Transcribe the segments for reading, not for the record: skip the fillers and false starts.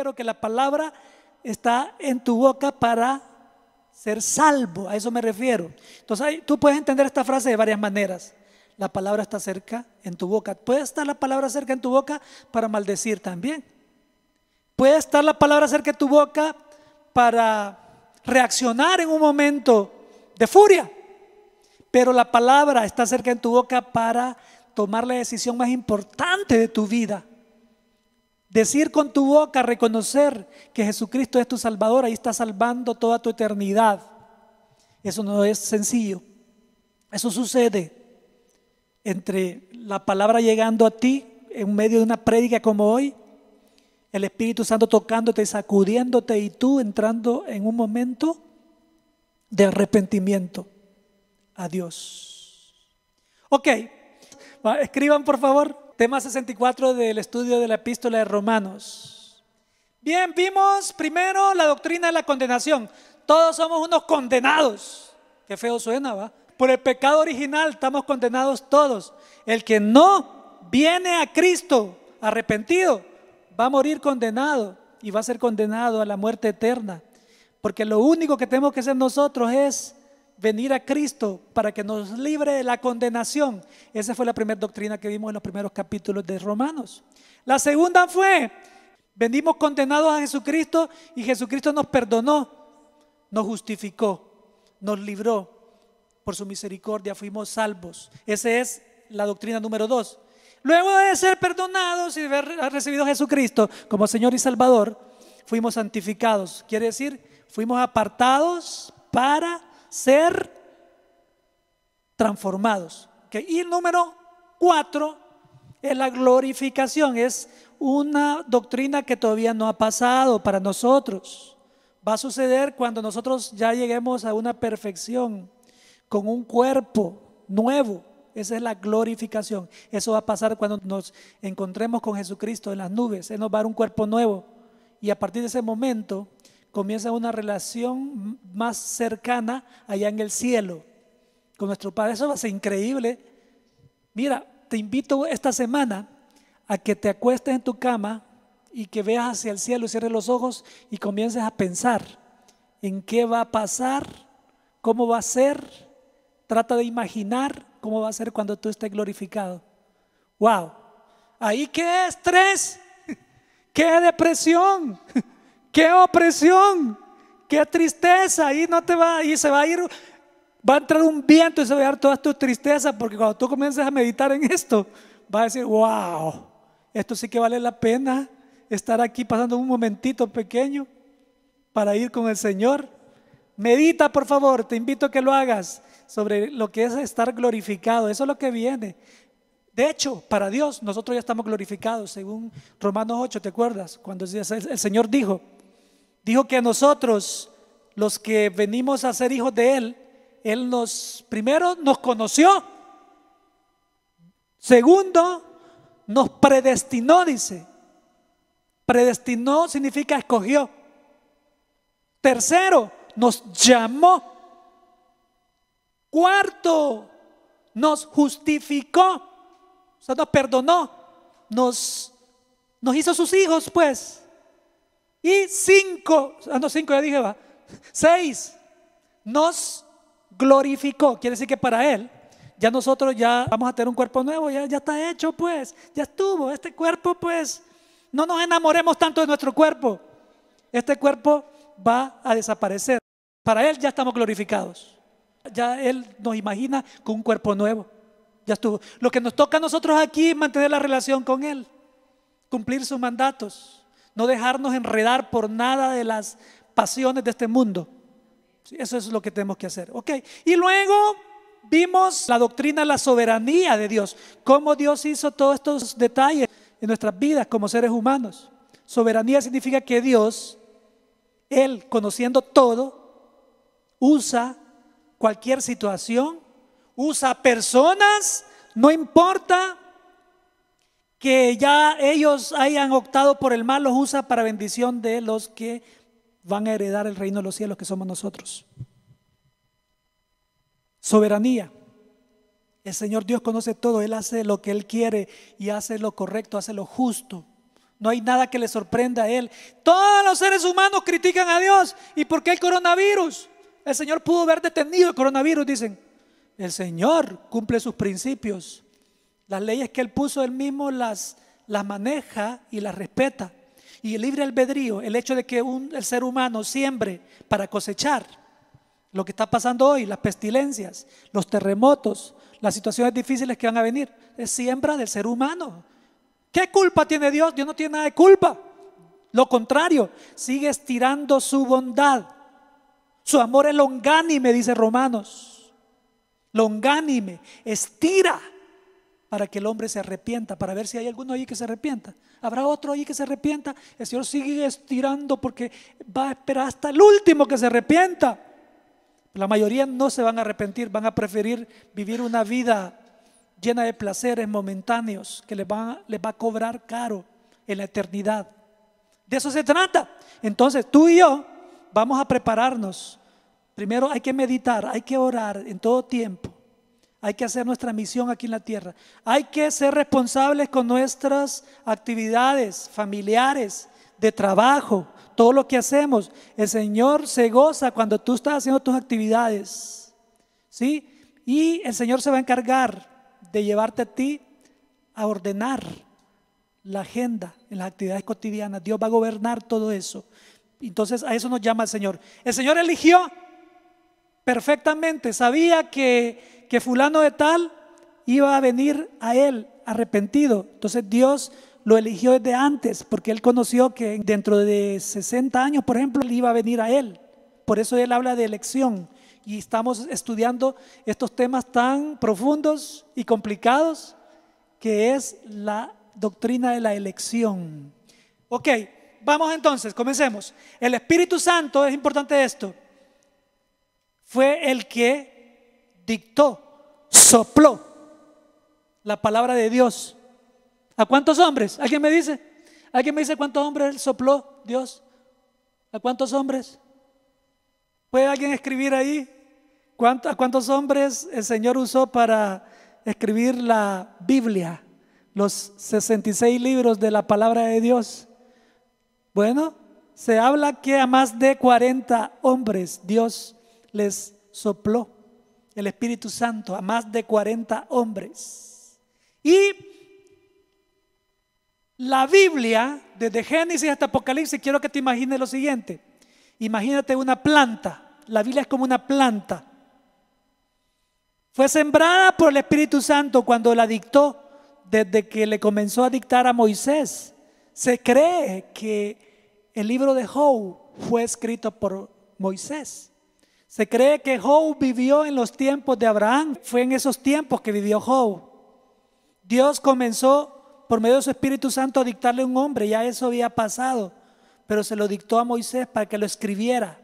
refiero que la palabra está en tu boca para ser salvo, a eso me refiero. Entonces tú puedes entender esta frase de varias maneras. La palabra está cerca en tu boca. Puede estar la palabra cerca en tu boca para maldecir también. Puede estar la palabra cerca en tu boca para reaccionar en un momento de furia. Pero la palabra está cerca en tu boca para tomar la decisión más importante de tu vida. Decir con tu boca, reconocer que Jesucristo es tu Salvador, ahí está salvando toda tu eternidad. Eso no es sencillo. Eso sucede entre la palabra llegando a ti en medio de una prédica como hoy, el Espíritu Santo tocándote y sacudiéndote, y tú entrando en un momento de arrepentimiento a Dios. Ok, escriban por favor, tema 64 del estudio de la epístola de Romanos. Bien, vimos primero la doctrina de la condenación. Todos somos unos condenados. Qué feo suena, ¿va? Por el pecado original estamos condenados todos. El que no viene a Cristo arrepentido va a morir condenado y va a ser condenado a la muerte eterna. Porque lo único que tenemos que hacer nosotros es venir a Cristo para que nos libre de la condenación. Esa fue la primera doctrina que vimos en los primeros capítulos de Romanos. La segunda fue, venimos condenados a Jesucristo y Jesucristo nos perdonó, nos justificó, nos libró. Por su misericordia fuimos salvos. Esa es la doctrina número 2. Luego de ser perdonados y de haber recibido a Jesucristo como Señor y Salvador, fuimos santificados. Quiere decir, fuimos apartados para ser transformados. Y el número 4 es la glorificación. Es una doctrina que todavía no ha pasado para nosotros. Va a suceder cuando nosotros ya lleguemos a una perfección, con un cuerpo nuevo. Esa es la glorificación. Eso va a pasar cuando nos encontremos con Jesucristo en las nubes. Él nos va a dar un cuerpo nuevo, y a partir de ese momento comienza una relación más cercana allá en el cielo con nuestro Padre. Eso va a ser increíble. Mira, te invito esta semana a que te acuestes en tu cama y que veas hacia el cielo y cierres los ojos y comiences a pensar en qué va a pasar, cómo va a ser. Trata de imaginar cómo va a ser cuando tú estés glorificado. Wow, ahí qué estrés, qué depresión, qué opresión, qué tristeza. Ahí no te va, ahí se va a ir, va a entrar un viento y se va a llevar toda tu tristeza, porque cuando tú comiences a meditar en esto, vas a decir, wow, esto sí que vale la pena estar aquí pasando un momentito pequeño para ir con el Señor. Medita, por favor, te invito a que lo hagas sobre lo que es estar glorificado. Eso es lo que viene. De hecho, para Dios nosotros ya estamos glorificados, según Romanos 8, ¿te acuerdas? Cuando el Señor dijo que a nosotros, los que venimos a ser hijos de Él primero nos conoció, segundo nos predestinó, dice. Predestinó significa escogió. Tercero, nos llamó. Cuarto, nos justificó, o sea, nos perdonó, nos hizo sus hijos, pues. Y 5 ya dije, va. 6, nos glorificó. Quiere decir que para Él, ya nosotros ya vamos a tener un cuerpo nuevo, ya está hecho, pues, ya estuvo. Este cuerpo, pues, no nos enamoremos tanto de nuestro cuerpo. Este cuerpo va a desaparecer. Para Él ya estamos glorificados. Ya Él nos imagina con un cuerpo nuevo. Ya estuvo. Lo que nos toca a nosotros aquí es mantener la relación con Él, cumplir sus mandatos, no dejarnos enredar por nada de las pasiones de este mundo. Eso es lo que tenemos que hacer. Ok. Y luego vimos la doctrina de la soberanía de Dios, cómo Dios hizo todos estos detalles en nuestras vidas como seres humanos. Soberanía significa que Dios, Él, conociendo todo, usa cualquier situación, usa personas, no importa que ya ellos hayan optado por el mal, los usa para bendición de los que van a heredar el reino de los cielos, que somos nosotros. Soberanía. El Señor Dios conoce todo. Él hace lo que Él quiere y hace lo correcto, hace lo justo. No hay nada que le sorprenda a Él. Todos los seres humanos critican a Dios. ¿Y por qué el coronavirus? El Señor pudo haber detenido el coronavirus, dicen. El Señor cumple sus principios. Las leyes que Él puso, Él mismo las maneja y las respeta. Y el libre albedrío, el hecho de que el ser humano siembre para cosechar, lo que está pasando hoy, las pestilencias, los terremotos, las situaciones difíciles que van a venir, es siembra del ser humano. ¿Qué culpa tiene Dios? Dios no tiene nada de culpa. Lo contrario, sigue estirando su bondad. Su amor es longánime, dice Romanos. Longánime, estira para que el hombre se arrepienta, para ver si hay alguno allí que se arrepienta. ¿Habrá otro allí que se arrepienta? El Señor sigue estirando porque va a esperar hasta el último que se arrepienta. La mayoría no se van a arrepentir, van a preferir vivir una vida llena de placeres momentáneos que les va a cobrar caro en la eternidad. De eso se trata. Entonces tú y yo vamos a prepararnos. Primero hay que meditar, hay que orar en todo tiempo. Hay que hacer nuestra misión aquí en la tierra. Hay que ser responsables con nuestras actividades familiares, de trabajo, todo lo que hacemos. El Señor se goza cuando tú estás haciendo tus actividades, ¿sí? Y el Señor se va a encargar de llevarte a ti a ordenar la agenda en las actividades cotidianas. Dios va a gobernar todo eso. Entonces a eso nos llama el Señor. El Señor eligió perfectamente, sabía que fulano de tal iba a venir a Él arrepentido. Entonces Dios lo eligió desde antes, porque Él conoció que dentro de 60 años, por ejemplo, Él iba a venir a Él. Por eso Él habla de elección. Y estamos estudiando estos temas tan profundos y complicados que es la doctrina de la elección. Ok, vamos entonces, comencemos. El Espíritu Santo, es importante esto, fue el que dictó, sopló la palabra de Dios. ¿A cuántos hombres? ¿Alguien me dice? ¿Alguien me dice cuántos hombres él sopló Dios? ¿A cuántos hombres? ¿Puede alguien escribir ahí? ¿A cuántos hombres el Señor usó para escribir la Biblia? Los 66 libros de la palabra de Dios. Bueno, se habla que a más de 40 hombres Dios les sopló el Espíritu Santo, a más de 40 hombres. Y la Biblia, desde Génesis hasta Apocalipsis, quiero que te imagines lo siguiente. Imagínate una planta. La Biblia es como una planta. Fue sembrada por el Espíritu Santo cuando la dictó, desde que le comenzó a dictar a Moisés. Se cree que el libro de Job fue escrito por Moisés. Se cree que Job vivió en los tiempos de Abraham. Fue en esos tiempos que vivió Job. Dios comenzó por medio de su Espíritu Santo a dictarle a un hombre. Ya eso había pasado, pero se lo dictó a Moisés para que lo escribiera.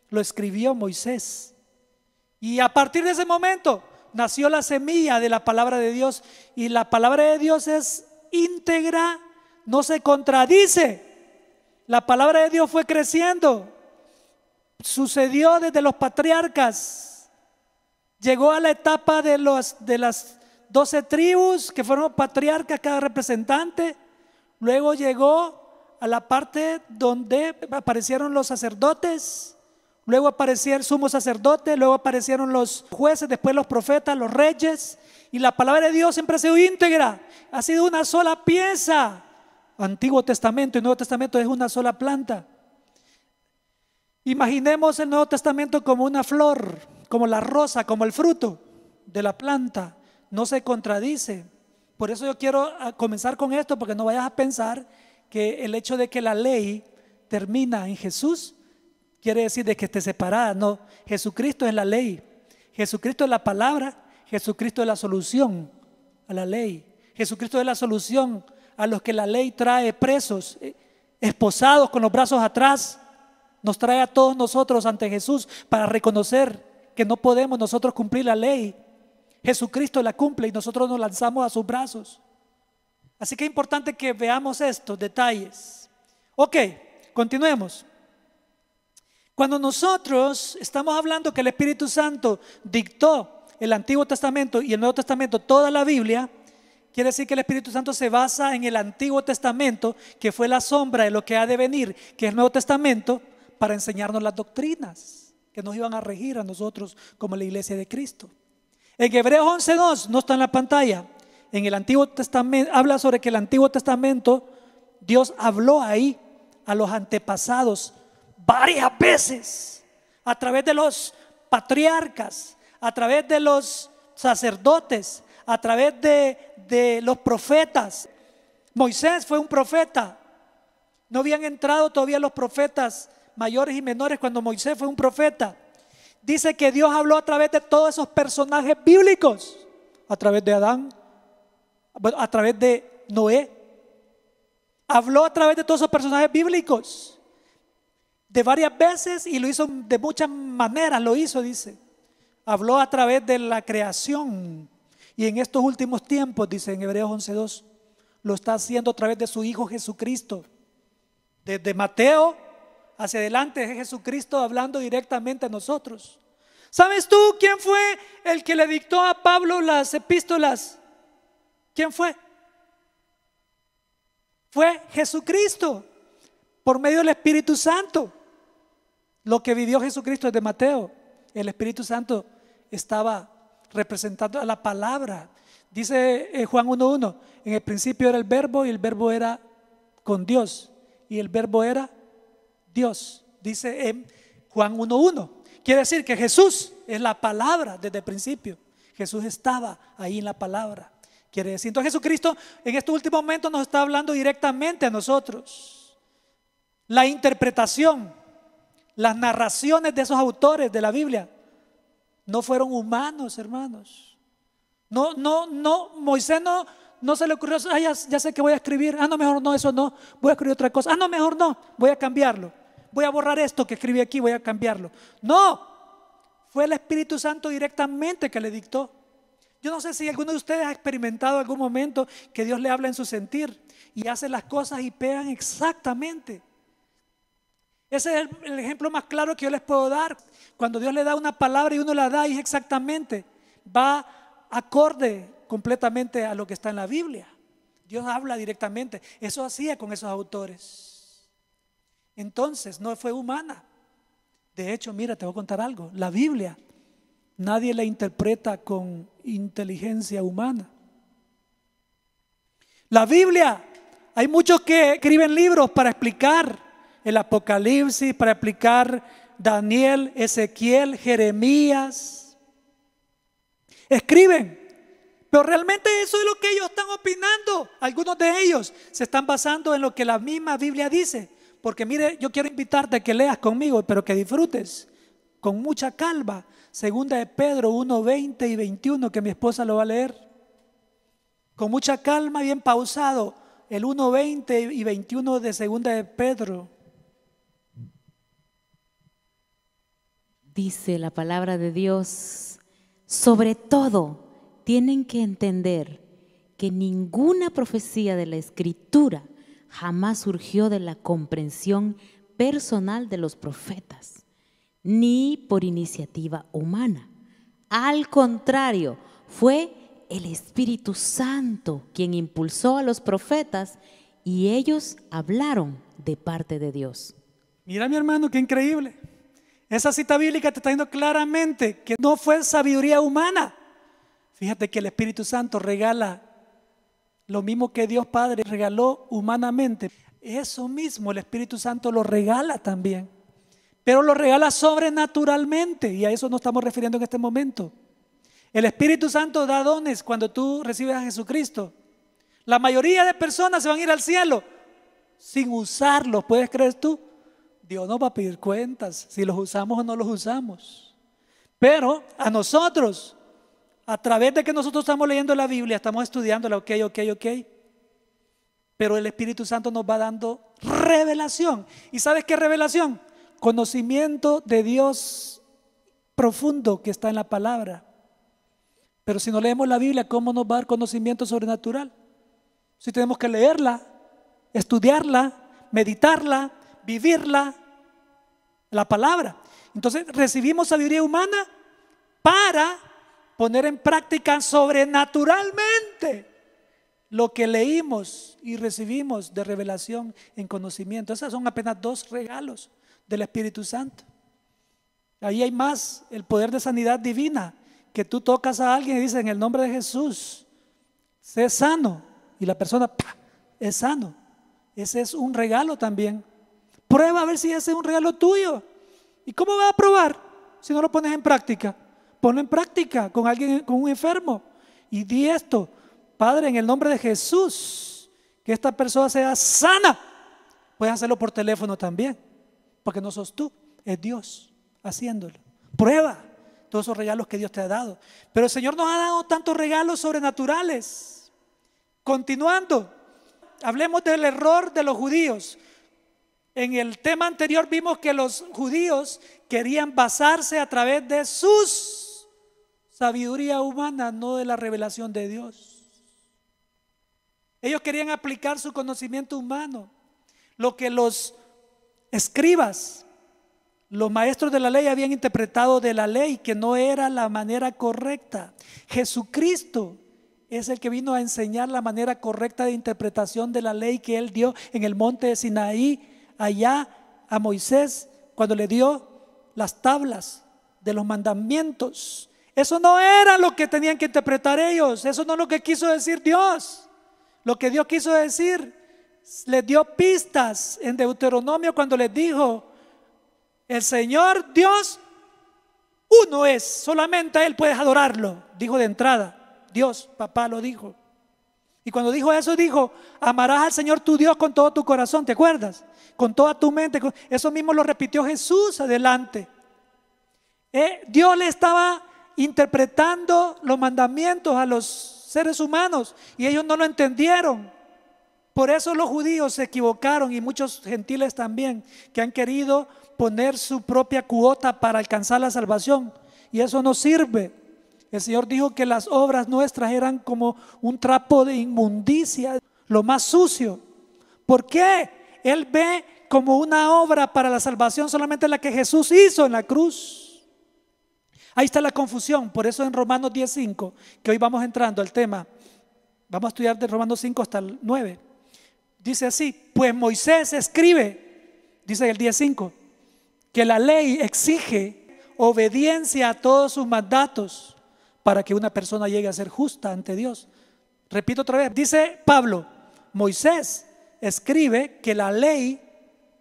Lo escribió Moisés. Y a partir de ese momento nació la semilla de la palabra de Dios. Y la palabra de Dios es íntegra, no se contradice. La palabra de Dios fue creciendo. Sucedió desde los patriarcas. Llegó a la etapa de las 12 tribus que fueron patriarcas cada representante. Luego llegó a la parte donde aparecieron los sacerdotes. Luego aparecía el sumo sacerdote, luego aparecieron los jueces, después los profetas, los reyes. Y la palabra de Dios siempre ha sido íntegra, ha sido una sola pieza. Antiguo Testamento y Nuevo Testamento es una sola planta. Imaginemos el Nuevo Testamento como una flor, como la rosa, como el fruto de la planta. No se contradice. Por eso yo quiero comenzar con esto, porque no vayas a pensar que el hecho de que la ley termina en Jesús quiere decir de que esté separada. No, Jesucristo es la ley, Jesucristo es la palabra, Jesucristo es la solución a la ley. Jesucristo es la solución a los que la ley trae presos, esposados con los brazos atrás. Nos trae a todos nosotros ante Jesús para reconocer que no podemos nosotros cumplir la ley. Jesucristo la cumple y nosotros nos lanzamos a sus brazos. Así que es importante que veamos estos detalles. Ok, continuemos. Cuando nosotros estamos hablando que el Espíritu Santo dictó el Antiguo Testamento y el Nuevo Testamento, toda la Biblia, quiere decir que el Espíritu Santo se basa en el Antiguo Testamento, que fue la sombra de lo que ha de venir, que es el Nuevo Testamento, para enseñarnos las doctrinas que nos iban a regir a nosotros como la iglesia de Cristo. En Hebreos 11:2, no está en la pantalla, en el Antiguo Testamento, habla sobre que el Antiguo Testamento, Dios habló ahí a los antepasados varias veces, a través de los patriarcas, a través de los sacerdotes, a través de los profetas. Moisés fue un profeta. No habían entrado todavía los profetas mayores y menores cuando Moisés fue un profeta. Dice que Dios habló a través de todos esos personajes bíblicos, a través de Adán, a través de Noé. Habló a través de todos esos personajes bíblicos de varias veces, y lo hizo de muchas maneras, lo hizo, dice. Habló a través de la creación, y en estos últimos tiempos, dice en Hebreos 11:2, lo está haciendo a través de su Hijo Jesucristo. Desde Mateo hacia adelante es Jesucristo hablando directamente a nosotros. ¿Sabes tú quién fue el que le dictó a Pablo las epístolas? ¿Quién fue? Fue Jesucristo, por medio del Espíritu Santo. Lo que vivió Jesucristo es de Mateo. El Espíritu Santo estaba representando a la palabra. Dice Juan 1:1, en el principio era el verbo, y el verbo era con Dios, y el verbo era Dios. Dice en Juan 1:1. Quiere decir que Jesús es la palabra desde el principio. Jesús estaba ahí en la palabra. Quiere decir, entonces Jesucristo en estos últimos momentos nos está hablando directamente a nosotros. La interpretación, las narraciones de esos autores de la Biblia no fueron humanos, hermanos. Moisés no se le ocurrió, ya sé que voy a escribir, no, mejor no, eso no, voy a escribir otra cosa, no, mejor no, voy a cambiarlo, voy a borrar esto que escribí aquí, voy a cambiarlo. No, fue el Espíritu Santo directamente que le dictó. Yo no sé si alguno de ustedes ha experimentado algún momento que Dios le habla en su sentir y hace las cosas y pegan exactamente. Ese es el ejemplo más claro que yo les puedo dar. Cuando Dios le da una palabra y uno la da y es exactamente, va acorde completamente a lo que está en la Biblia. Dios habla directamente. Eso hacía con esos autores. Entonces no fue humana. De hecho, mira, te voy a contar algo. La Biblia nadie la interpreta con inteligencia humana. La Biblia, hay muchos que escriben libros para explicar el Apocalipsis, para explicar Daniel, Ezequiel, Jeremías. Escriben, pero realmente eso es lo que ellos están opinando. Algunos de ellos se están basando en lo que la misma Biblia dice. Porque mire, yo quiero invitarte a que leas conmigo, pero que disfrutes con mucha calma. Segunda de Pedro 1:20 y 21, que mi esposa lo va a leer. Con mucha calma, bien pausado. El 1:20 y 21 de Segunda de Pedro. Dice la palabra de Dios: sobre todo tienen que entender que ninguna profecía de la Escritura jamás surgió de la comprensión personal de los profetas, ni por iniciativa humana. Al contrario, fue el Espíritu Santo quien impulsó a los profetas y ellos hablaron de parte de Dios. Mira, mi hermano, qué increíble. Esa cita bíblica te está diciendo claramente que no fue sabiduría humana. Fíjate que el Espíritu Santo regala lo mismo que Dios Padre regaló humanamente. Eso mismo el Espíritu Santo lo regala también, pero lo regala sobrenaturalmente, y a eso nos estamos refiriendo en este momento. El Espíritu Santo da dones cuando tú recibes a Jesucristo. La mayoría de personas se van a ir al cielo sin usarlos. ¿Puedes creer tú? Dios nos va a pedir cuentas si los usamos o no los usamos. Pero a nosotros, a través de que nosotros estamos leyendo la Biblia, estamos estudiándola, ok. Pero el Espíritu Santo nos va dando revelación. ¿Y sabes qué revelación? Conocimiento de Dios profundo que está en la palabra. Pero si no leemos la Biblia, ¿cómo nos va a dar conocimiento sobrenatural? Si tenemos que leerla, estudiarla, meditarla, vivirla, la palabra. Entonces recibimos sabiduría humana para poner en práctica sobrenaturalmente lo que leímos y recibimos de revelación en conocimiento. Esos son apenas 2 regalos del Espíritu Santo. Ahí hay más, el poder de sanidad divina, que tú tocas a alguien y dices en el nombre de Jesús, sé sano, y la persona ¡pah!, es sano. Ese es un regalo también. Prueba a ver si ese es un regalo tuyo. ¿Y cómo vas a probar si no lo pones en práctica? Ponlo en práctica con alguien, con un enfermo, y di esto: Padre, en el nombre de Jesús, que esta persona sea sana. Puedes hacerlo por teléfono también, porque no sos tú, es Dios haciéndolo. Prueba todos esos regalos que Dios te ha dado. Pero el Señor nos ha dado tantos regalos sobrenaturales. Continuando, hablemos del error de los judíos. En el tema anterior vimos que los judíos querían basarse a través de sus sabiduría humana, no de la revelación de Dios. Ellos querían aplicar su conocimiento humano, lo que los escribas, los maestros de la ley habían interpretado de la ley, que no era la manera correcta. Jesucristo es el que vino a enseñar la manera correcta de interpretación de la ley que Él dio en el monte de Sinaí, allá a Moisés, cuando le dio las tablas de los mandamientos. Eso no era lo que tenían que interpretar ellos, eso no es lo que quiso decir Dios. Lo que Dios quiso decir, les dio pistas en Deuteronomio cuando les dijo: el Señor Dios uno es, solamente a Él puedes adorarlo. Dijo de entrada, Dios, papá lo dijo. Y cuando dijo eso, dijo: amarás al Señor tu Dios con todo tu corazón, ¿te acuerdas? Con toda tu mente. Eso mismo lo repitió Jesús adelante. Dios le estaba interpretando los mandamientos a los seres humanos y ellos no lo entendieron. Por eso los judíos se equivocaron, y muchos gentiles también, que han querido poner su propia cuota para alcanzar la salvación, y eso no sirve. El Señor dijo que las obras nuestras eran como un trapo de inmundicia, lo más sucio. ¿Por qué? Él ve como una obra para la salvación solamente la que Jesús hizo en la cruz. Ahí está la confusión. Por eso en Romanos 10:5, que hoy vamos entrando al tema, vamos a estudiar de Romanos 5 hasta el 9. Dice así: pues Moisés escribe, dice el 10:5, que la ley exige obediencia a todos sus mandatos para que una persona llegue a ser justa ante Dios. Repito otra vez, dice Pablo: Moisés escribe que la ley,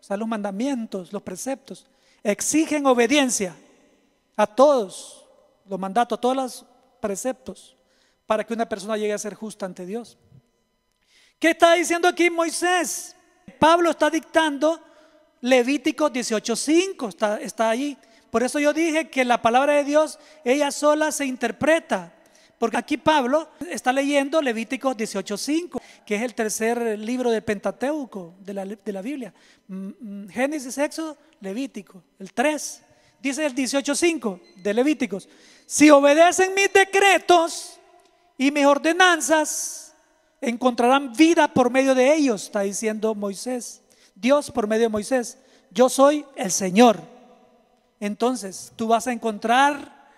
o sea, los mandamientos, los preceptos, exigen obediencia a todos los mandatos, a todos los preceptos, para que una persona llegue a ser justa ante Dios. ¿Qué está diciendo aquí Moisés? Pablo está dictando Levítico 18:5, está ahí. Por eso yo dije que la palabra de Dios, ella sola se interpreta, porque aquí Pablo está leyendo Levítico 18:5, que es el tercer libro del Pentateuco de la Biblia. Génesis, Éxodo, Levítico, el 3. Dice el 18:5 de Levíticos: si obedecen mis decretos y mis ordenanzas, encontrarán vida por medio de ellos. Está diciendo Moisés, Dios por medio de Moisés: yo soy el Señor. Entonces tú vas a encontrar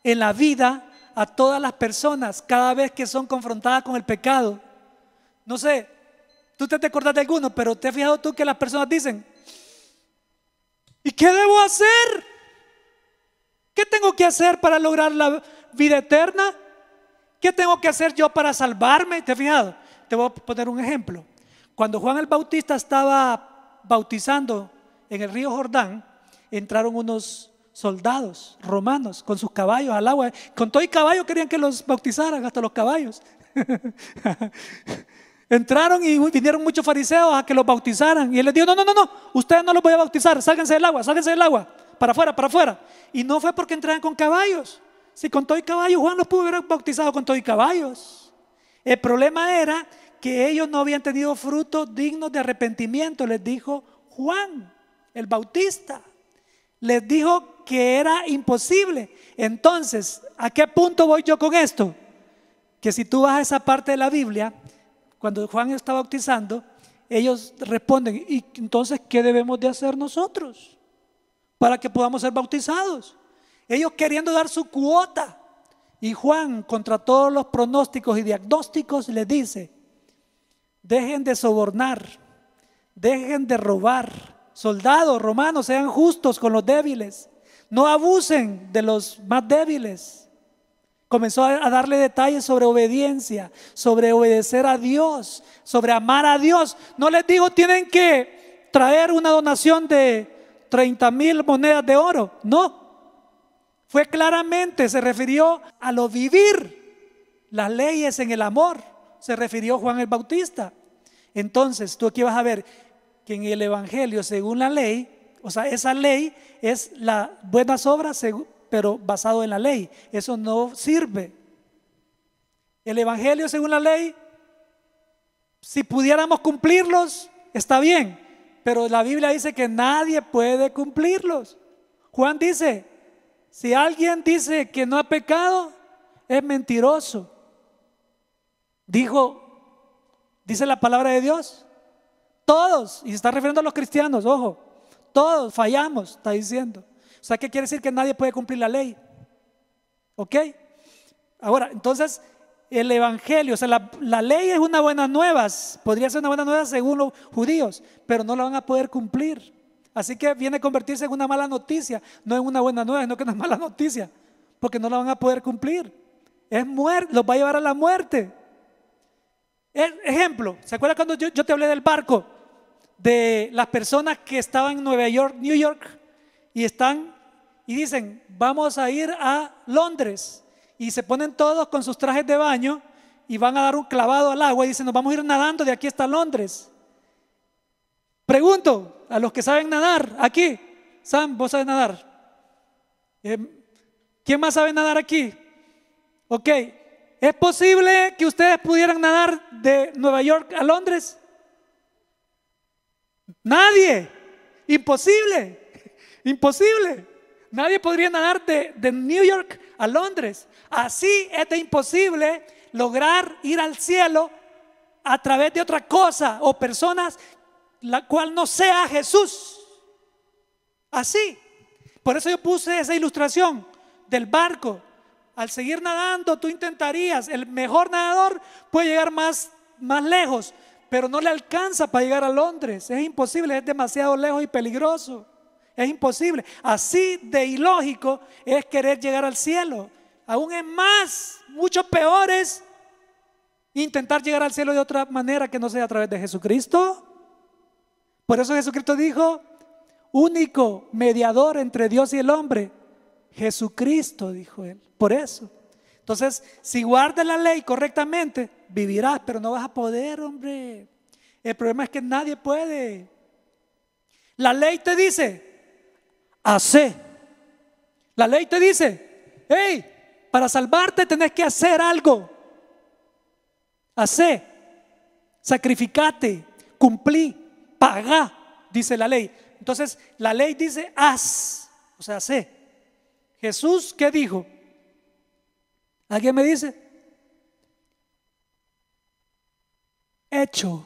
en la vida a todas las personas cada vez que son confrontadas con el pecado. No sé, tú te acordás de alguno, pero ¿te has fijado tú que las personas dicen: ¿y qué debo hacer? ¿Qué tengo que hacer para lograr la vida eterna? ¿Qué tengo que hacer yo para salvarme? ¿Te has fijado? Te voy a poner un ejemplo. Cuando Juan el Bautista estaba bautizando en el río Jordán, entraron unos soldados romanos con sus caballos al agua. Con todo y caballo querían que los bautizaran, hasta los caballos. Entraron y vinieron muchos fariseos a que los bautizaran. Y él les dijo: no, ustedes no los voy a bautizar, sálganse del agua, para afuera. Y no fue porque entraran con caballos. Si con todo y caballos, Juan los pudo haber bautizado con todo y caballos. El problema era que ellos no habían tenido frutos dignos de arrepentimiento. Les dijo Juan el Bautista, les dijo que era imposible. Entonces, ¿a qué punto voy yo con esto? Que si tú vas a esa parte de la Biblia, cuando Juan está bautizando, ellos responden: ¿y entonces qué debemos de hacer nosotros para que podamos ser bautizados? Ellos queriendo dar su cuota. Y Juan, contra todos los pronósticos y diagnósticos, les dice: dejen de sobornar, dejen de robar. Soldados romanos, sean justos con los débiles, no abusen de los más débiles. Comenzó a darle detalles sobre obediencia, sobre obedecer a Dios, sobre amar a Dios. No les digo tienen que traer una donación de 30,000 monedas de oro, no. Fue claramente, se refirió a lo vivir las leyes en el amor, se refirió Juan el Bautista. Entonces tú aquí vas a ver que en el Evangelio según la ley, o sea, esa ley es las buenas obras, pero basado en la ley. Eso no sirve. El Evangelio según la ley, si pudiéramos cumplirlos, está bien, pero la Biblia dice que nadie puede cumplirlos. Juan dice, si alguien dice que no ha pecado, es mentiroso. Dice la palabra de Dios, todos, y se está refiriendo a los cristianos, ojo, todos fallamos, está diciendo. O sea, ¿qué quiere decir? Que nadie puede cumplir la ley. ¿Ok? Ahora, entonces, el Evangelio, o sea, la ley es una buena nueva, podría ser una buena nueva según los judíos, pero no la van a poder cumplir. Así que viene a convertirse en una mala noticia, no en una buena nueva, sino que no es mala noticia, porque no la van a poder cumplir. Es muerte, los va a llevar a la muerte. Ejemplo, ¿se acuerdan cuando yo te hablé del barco? De las personas que estaban en New York, y dicen, vamos a ir a Londres, y se ponen todos con sus trajes de baño y van a dar un clavado al agua y dicen, nos vamos a ir nadando de aquí hasta Londres. Pregunto a los que saben nadar aquí, Sam, ¿vos sabes nadar? ¿Quién más sabe nadar aquí? Ok, ¿es posible que ustedes pudieran nadar de Nueva York a Londres? Nadie, imposible, imposible. Nadie podría nadar de New York a Londres. Así es de imposible lograr ir al cielo a través de otra cosa o personas la cual no sea Jesús. Así. Por eso yo puse esa ilustración del barco. Al seguir nadando, tú intentarías, el mejor nadador puede llegar más lejos, pero no le alcanza para llegar a Londres. Es imposible, es demasiado lejos y peligroso. Es imposible. Así de ilógico es querer llegar al cielo. Aún es más, mucho peor es intentar llegar al cielo de otra manera que no sea a través de Jesucristo. Por eso Jesucristo dijo, único mediador entre Dios y el hombre, Jesucristo, dijo él. Por eso. Entonces, si guardas la ley correctamente, vivirás, pero no vas a poder, hombre. El problema es que nadie puede. La ley te dice, hacé. La ley te dice, hey, para salvarte tenés que hacer algo. Hacé, sacrificate, cumplí, pagá, dice la ley. Entonces, la ley dice, haz, o sea, hacé. Jesús, ¿qué dijo? ¿Alguien me dice? Hecho.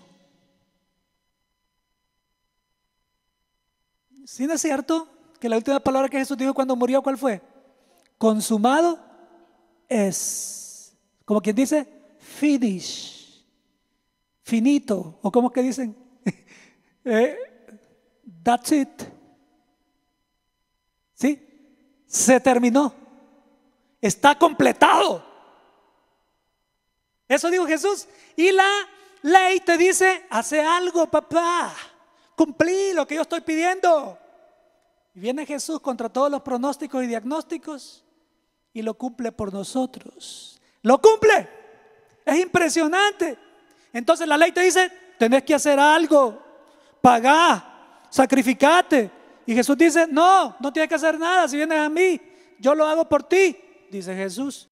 ¿Sí no es cierto que la última palabra que Jesús dijo cuando murió, cuál fue? Consumado es. Como quien dice, finish, finito, o como que dicen, that's it. ¿Sí? Se terminó. Está completado. Eso dijo Jesús. Y la ley te dice, hace algo, papá. Cumplí lo que yo estoy pidiendo. Y viene Jesús contra todos los pronósticos y diagnósticos y lo cumple por nosotros. Lo cumple. Es impresionante. Entonces la ley te dice, tenés que hacer algo. Pagá, sacrificate. Y Jesús dice, no tienes que hacer nada. Si vienes a mí, yo lo hago por ti, dice Jesús.